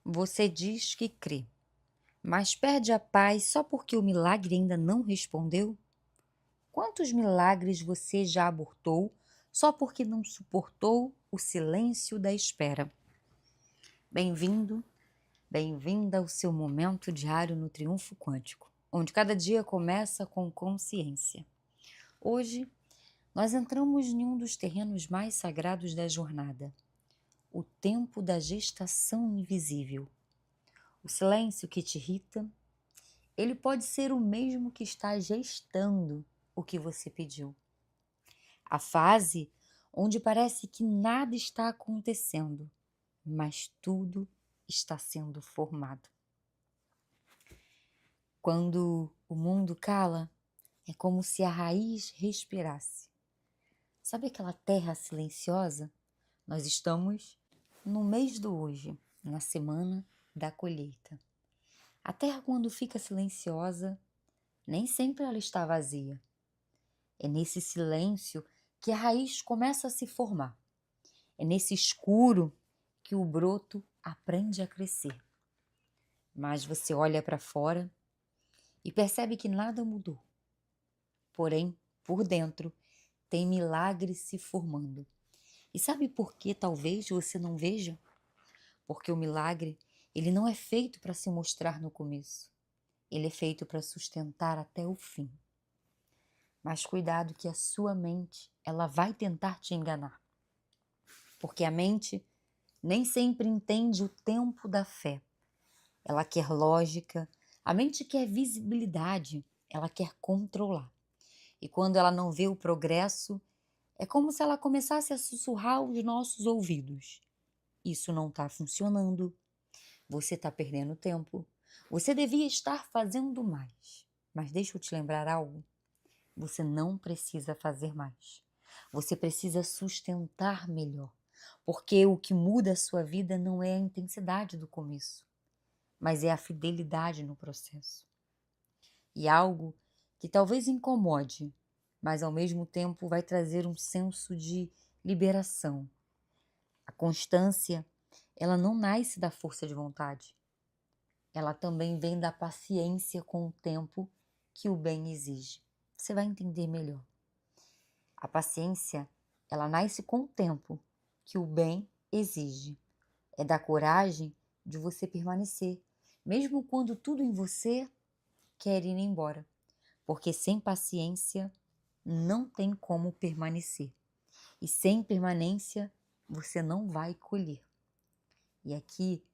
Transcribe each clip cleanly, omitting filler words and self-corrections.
Você diz que crê, mas perde a paz só porque o milagre ainda não respondeu? Quantos milagres você já abortou só porque não suportou o silêncio da espera? Bem-vindo, bem-vinda ao seu momento diário no Triunfo Quântico, onde cada dia começa com consciência. Hoje, nós entramos em um dos terrenos mais sagrados da jornada, o tempo da gestação invisível. O silêncio que te irrita, ele pode ser o mesmo que está gestando o que você pediu. A fase onde parece que nada está acontecendo, mas tudo está sendo formado. Quando o mundo cala, é como se a raiz respirasse. Sabe aquela terra silenciosa? Nós estamos no mês do hoje, na semana da colheita. A terra, quando fica silenciosa, nem sempre ela está vazia. É nesse silêncio que a raiz começa a se formar. É nesse escuro que o broto aprende a crescer. Mas você olha para fora e percebe que nada mudou. Porém, por dentro, tem milagres se formando. E sabe por que talvez você não veja? Porque o milagre, ele não é feito para se mostrar no começo. Ele é feito para sustentar até o fim. Mas cuidado que a sua mente, ela vai tentar te enganar. Porque a mente nem sempre entende o tempo da fé. Ela quer lógica, a mente quer visibilidade, ela quer controlar. E quando ela não vê o progresso, é como se ela começasse a sussurrar aos nossos ouvidos. Isso não está funcionando, você está perdendo tempo, você devia estar fazendo mais. Mas deixa eu te lembrar algo. Você não precisa fazer mais. Você precisa sustentar melhor. Porque o que muda a sua vida não é a intensidade do começo, mas é a fidelidade no processo. E algo que talvez incomode, mas ao mesmo tempo vai trazer um senso de liberação. A constância, ela não nasce da força de vontade. Ela também vem da paciência com o tempo que o bem exige. Você vai entender melhor. A paciência, ela nasce com o tempo que o bem exige. É da coragem de você permanecer, mesmo quando tudo em você quer ir embora. Porque sem paciência não tem como permanecer. E sem permanência você não vai colher. E aqui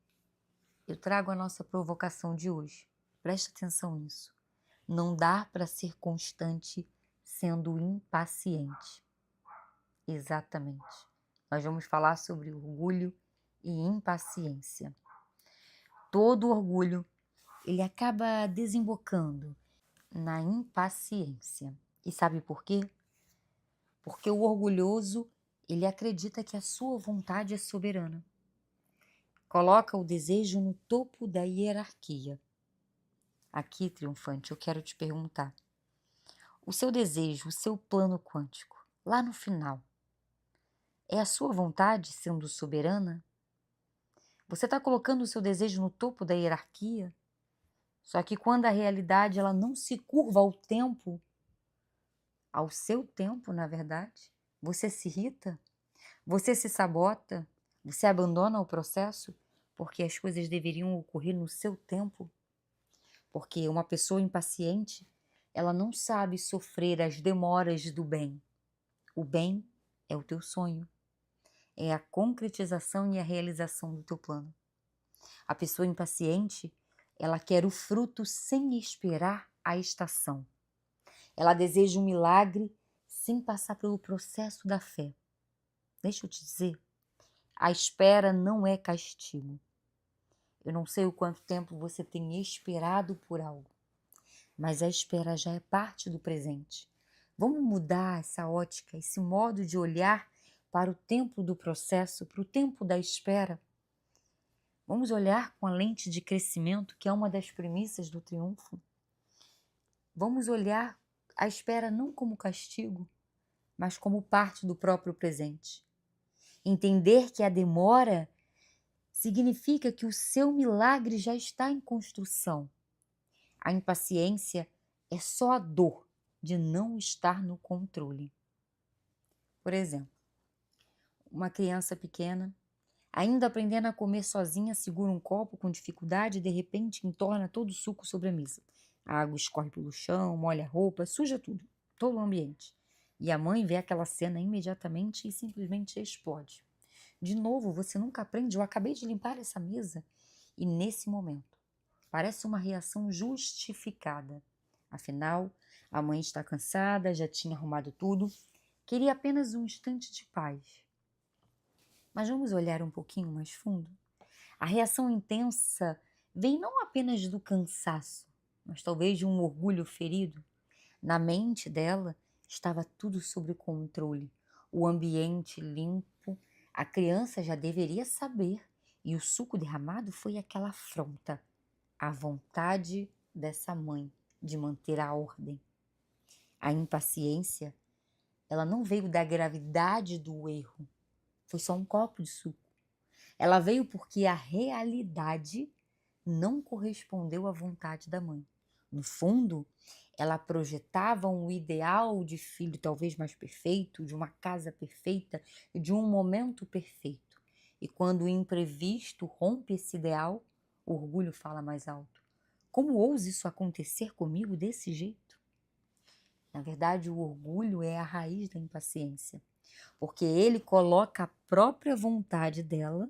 eu trago a nossa provocação de hoje. Preste atenção nisso. Não dá para ser constante sendo impaciente. Exatamente. Nós vamos falar sobre orgulho e impaciência. Todo orgulho, ele acaba desembocando na impaciência. E sabe por quê? Porque o orgulhoso, ele acredita que a sua vontade é soberana. Coloca o desejo no topo da hierarquia. Aqui, triunfante, eu quero te perguntar. O seu desejo, o seu plano quântico, lá no final, é a sua vontade sendo soberana? Você está colocando o seu desejo no topo da hierarquia? Só que quando a realidade ela não se curva ao tempo, ao seu tempo, na verdade, você se irrita, você se sabota, você abandona o processo porque as coisas deveriam ocorrer no seu tempo. Porque uma pessoa impaciente, ela não sabe sofrer as demoras do bem. O bem é o teu sonho, é a concretização e a realização do teu plano. A pessoa impaciente, ela quer o fruto sem esperar a estação. Ela deseja um milagre sem passar pelo processo da fé. Deixa eu te dizer, a espera não é castigo. Eu não sei o quanto tempo você tem esperado por algo, mas a espera já é parte do presente. Vamos mudar essa ótica, esse modo de olhar para o tempo do processo, para o tempo da espera. Vamos olhar com a lente de crescimento, que é uma das premissas do triunfo. Vamos olhar a espera não como castigo, mas como parte do próprio presente. Entender que a demora significa que o seu milagre já está em construção. A impaciência é só a dor de não estar no controle. Por exemplo, uma criança pequena, ainda aprendendo a comer sozinha, segura um copo com dificuldade e de repente entorna todo o suco sobre a mesa. A água escorre pelo chão, molha a roupa, suja tudo, todo o ambiente. E a mãe vê aquela cena imediatamente e simplesmente explode. De novo, você nunca aprende, eu acabei de limpar essa mesa. E nesse momento, parece uma reação justificada. Afinal, a mãe está cansada, já tinha arrumado tudo, queria apenas um instante de paz. Mas vamos olhar um pouquinho mais fundo? A reação intensa vem não apenas do cansaço, mas talvez de um orgulho ferido. Na mente dela estava tudo sob controle, o ambiente limpo, a criança já deveria saber, e o suco derramado foi aquela afronta, a vontade dessa mãe de manter a ordem. A impaciência, ela não veio da gravidade do erro, foi só um copo de suco. Ela veio porque a realidade não correspondeu à vontade da mãe. No fundo, ela projetava um ideal de filho talvez mais perfeito, de uma casa perfeita, de um momento perfeito. E quando o imprevisto rompe esse ideal, o orgulho fala mais alto. Como ousa isso acontecer comigo desse jeito? Na verdade, o orgulho é a raiz da impaciência, porque ele coloca a própria vontade dela,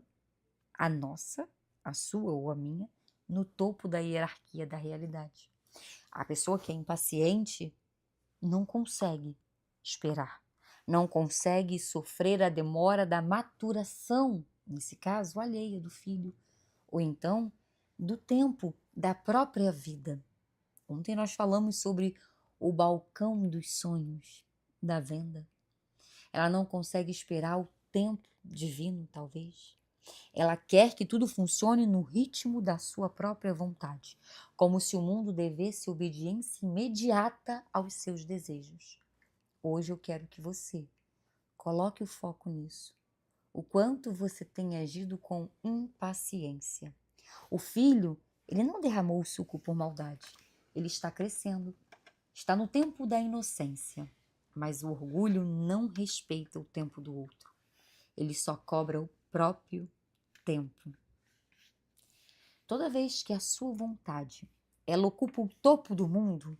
a nossa, a sua ou a minha, no topo da hierarquia da realidade. A pessoa que é impaciente não consegue esperar, não consegue sofrer a demora da maturação, nesse caso, alheia do filho, ou então do tempo da própria vida. Ontem nós falamos sobre o balcão dos sonhos da venda. Ela não consegue esperar o tempo divino, talvez. Ela quer que tudo funcione no ritmo da sua própria vontade, como se o mundo devesse obediência imediata aos seus desejos. Hoje eu quero que você coloque o foco nisso. O quanto você tem agido com impaciência. O filho, ele não derramou o suco por maldade. Ele está crescendo. Está no tempo da inocência. Mas o orgulho não respeita o tempo do outro. Ele só cobra o próprio tempo. Toda vez que a sua vontade ela ocupa o topo do mundo,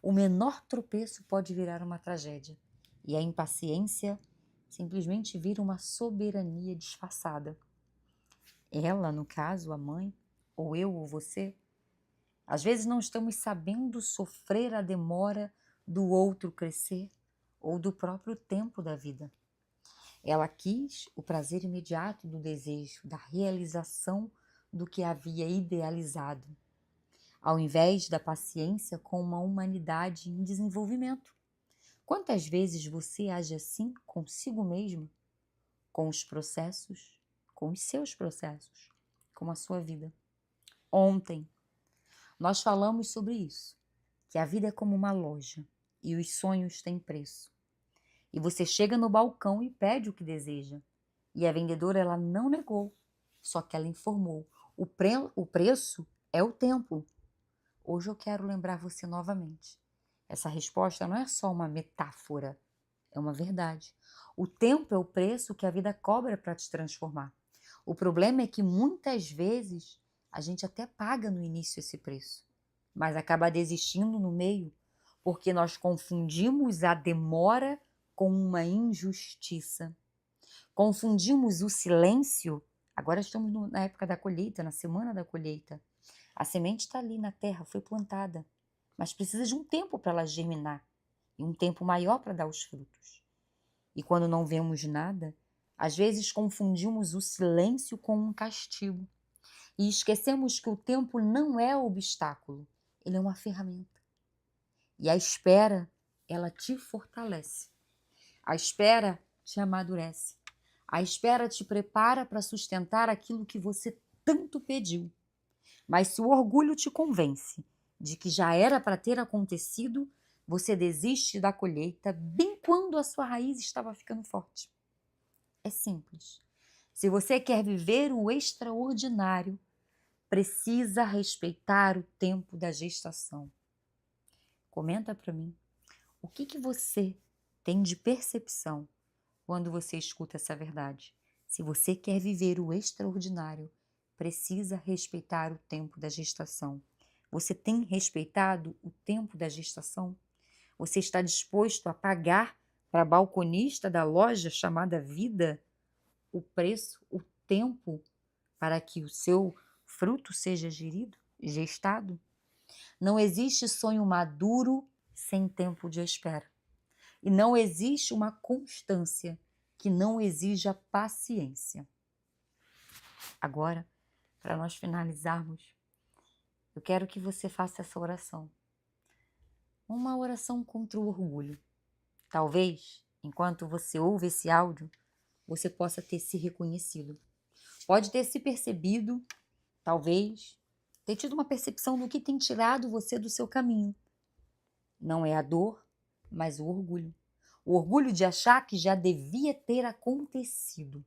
o menor tropeço pode virar uma tragédia. E a impaciência simplesmente vira uma soberania disfarçada. Ela, no caso, a mãe, ou eu ou você, às vezes não estamos sabendo sofrer a demora do outro crescer ou do próprio tempo da vida. Ela quis o prazer imediato do desejo, da realização do que havia idealizado, ao invés da paciência com uma humanidade em desenvolvimento. Quantas vezes você age assim consigo mesmo, com os processos, com os seus processos, com a sua vida? Ontem, nós falamos sobre isso, que a vida é como uma loja e os sonhos têm preço. E você chega no balcão e pede o que deseja. E a vendedora, ela não negou, só que ela informou. O preço é o tempo. Hoje eu quero lembrar você novamente. Essa resposta não é só uma metáfora, é uma verdade. O tempo é o preço que a vida cobra para te transformar. O problema é que muitas vezes a gente até paga no início esse preço, mas acaba desistindo no meio, porque nós confundimos a demora com uma injustiça. Confundimos o silêncio. Agora estamos na época da colheita, na semana da colheita. A semente está ali na terra, foi plantada, mas precisa de um tempo para ela germinar e um tempo maior para dar os frutos. E quando não vemos nada, às vezes confundimos o silêncio com um castigo e esquecemos que o tempo não é o obstáculo, ele é uma ferramenta. E a espera, ela te fortalece. A espera te amadurece. A espera te prepara para sustentar aquilo que você tanto pediu. Mas se o orgulho te convence de que já era para ter acontecido, você desiste da colheita bem quando a sua raiz estava ficando forte. É simples. Se você quer viver o extraordinário, precisa respeitar o tempo da gestação. Comenta para mim, o que você tem de percepção quando você escuta essa verdade? Se você quer viver o extraordinário, precisa respeitar o tempo da gestação. Você tem respeitado o tempo da gestação? Você está disposto a pagar para a balconista da loja chamada vida o preço, o tempo para que o seu fruto seja gestado? Não existe sonho maduro sem tempo de espera. E não existe uma constância que não exija paciência. Agora, para nós finalizarmos, eu quero que você faça essa oração. Uma oração contra o orgulho. Talvez, enquanto você ouve esse áudio, você possa ter se reconhecido. Pode ter se percebido, talvez, ter tido uma percepção do que tem tirado você do seu caminho. Não é a dor, mas o orgulho. O orgulho de achar que já devia ter acontecido.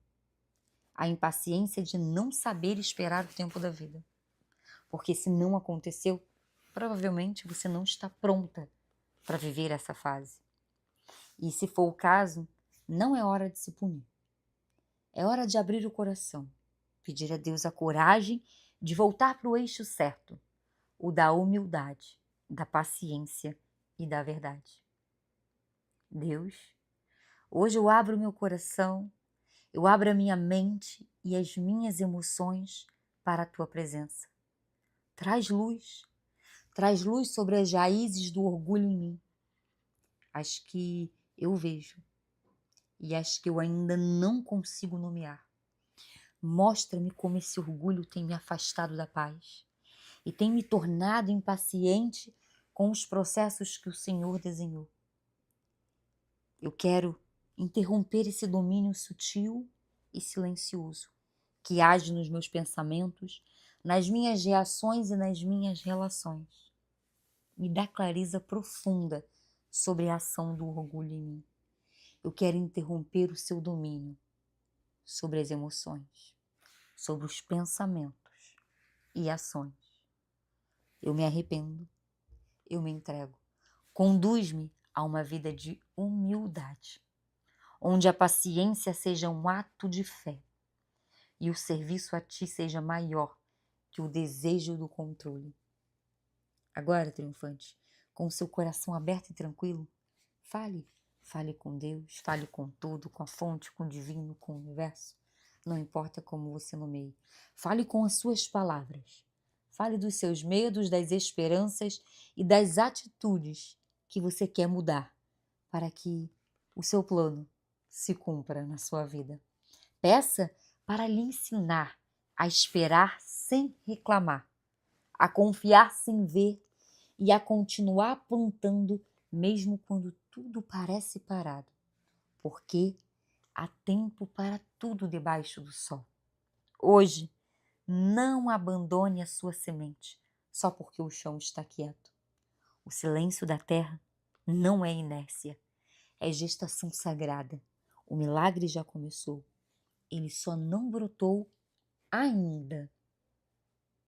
A impaciência de não saber esperar o tempo da vida. Porque se não aconteceu, provavelmente você não está pronta para viver essa fase. E se for o caso, não é hora de se punir. É hora de abrir o coração, pedir a Deus a coragem de voltar para o eixo certo, o da humildade, da paciência e da verdade. Deus, hoje eu abro meu coração, eu abro a minha mente e as minhas emoções para a tua presença. Traz luz sobre as raízes do orgulho em mim, as que eu vejo e as que eu ainda não consigo nomear. Mostra-me como esse orgulho tem me afastado da paz e tem me tornado impaciente com os processos que o Senhor desenhou. Eu quero interromper esse domínio sutil e silencioso que age nos meus pensamentos, nas minhas reações e nas minhas relações. Me dá clareza profunda sobre a ação do orgulho em mim. Eu quero interromper o seu domínio sobre as emoções, sobre os pensamentos e ações. Eu me arrependo, eu me entrego. Conduz-me a uma vida de humildade, onde a paciência seja um ato de fé e o serviço a ti seja maior que o desejo do controle. Agora, triunfante, com o seu coração aberto e tranquilo, fale com Deus, fale com tudo, com a fonte, com o divino, com o universo. Não importa como você nomeie. Fale com as suas palavras. Fale dos seus medos, das esperanças e das atitudes que você quer mudar para que o seu plano se cumpra na sua vida. Peça para lhe ensinar a esperar sem reclamar, a confiar sem ver e a continuar plantando mesmo quando tudo parece parado, porque há tempo para tudo debaixo do sol. Hoje, não abandone a sua semente só porque o chão está quieto. O silêncio da terra não é inércia, é gestação sagrada. O milagre já começou. Ele só não brotou ainda.